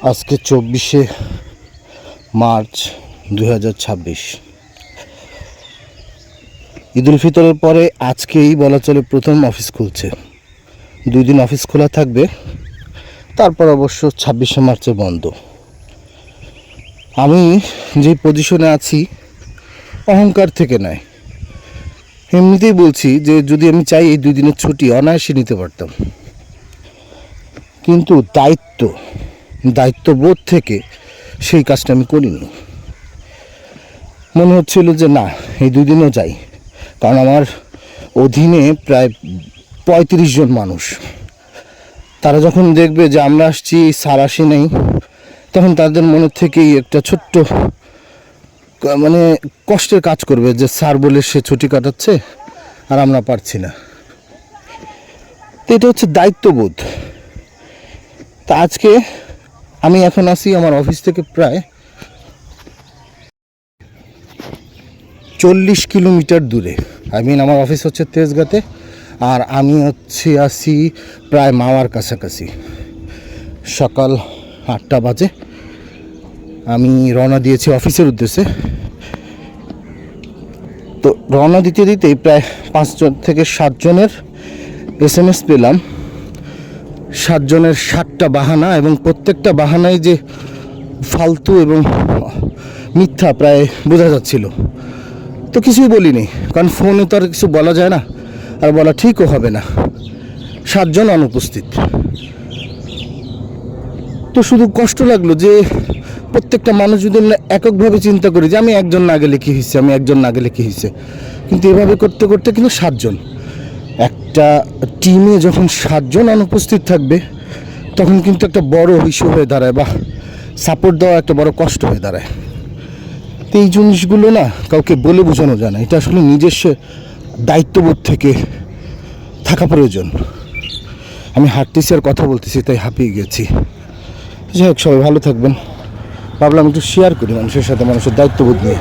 আজকে 24শে মার্চ 2026। ঈদ উল ফিতরের পরে আজকেই বলা চলে প্রথম অফিস খুলছে। 2 দিন অফিস খোলা থাকবে, তারপর অবশ্য 26শে মার্চে বন্ধ। আমি যে পজিশনে আছি অহংকার থেকে নয়, এমনিতেই বলছি যে যদি আমি চাই এই 2 দিনের ছুটি অনায়াসে নিতে পারতাম, কিন্তু দায়িত্ববোধ থেকে সেই কাজটা আমি করিনি। মনে হচ্ছিল যে না, এই 2 দিনও যাই, কারণ আমার অধীনে প্রায় 35 জন মানুষ। তারা যখন দেখবে যে আমরা আসছি, স্যার আসি নেই, তখন তাদের মনের থেকেই একটা ছোট্ট কষ্টের কাজ করবে যে স্যার বলে সে ছুটি কাটাচ্ছে আর আমরা পারছি না। তো এটা হচ্ছে দায়িত্ববোধ। তা আজকে আমি এখন আসি আমার অফিস থেকে প্রায় 40 কিলোমিটার দূরে। আমার অফিস হচ্ছে তেজগাঁতে, আর আমি আসি প্রায় মাওয়ার কাছাকাছি। সকাল 8টা বাজে আমি রওনা দিয়েছি অফিসের উদ্দেশ্যে। তো রওনা দিতেই প্রায় 5 জন থেকে 7 জনের SMS পেলাম। 7 জনের 7টা বাহানা, এবং প্রত্যেকটা বাহানায় যে ফালতু এবং মিথ্যা প্রায় বোঝা যাচ্ছিল। তো কিছুই বলিনি, কারণ ফোনে তো আর কিছু বলা যায় না, আর বলা ঠিকও হবে না। 7 জন অনুপস্থিত। তো শুধু কষ্ট লাগলো যে প্রত্যেকটা মানুষ যদি আমরা এককভাবে চিন্তা করি যে আমি একজন না গেলে কী হয়েছে, কিন্তু এভাবে করতে করতে কিন্তু 7 জন, একটা টিমে যখন 7 জন অনুপস্থিত থাকবে তখন কিন্তু একটা বড় ইস্যু হয়ে দাঁড়ায়, বা সাপোর্ট দেওয়া একটা বড় কষ্ট হয়ে দাঁড়ায়। তো এই জিনিসগুলো না কাউকে বলে বোঝানো যায় না, এটা আসলে নিজস্ব দায়িত্ববোধ থেকে থাকা প্রয়োজন। আমি হাঁটতেছি আর কথা বলতেছি, তাই হাঁপিয়ে গেছি। যাই হোক, সবাই ভালো থাকবেন। ভাবলাম একটু শেয়ার করি মানুষের সাথে, মানুষের দায়িত্ববোধ নিয়ে।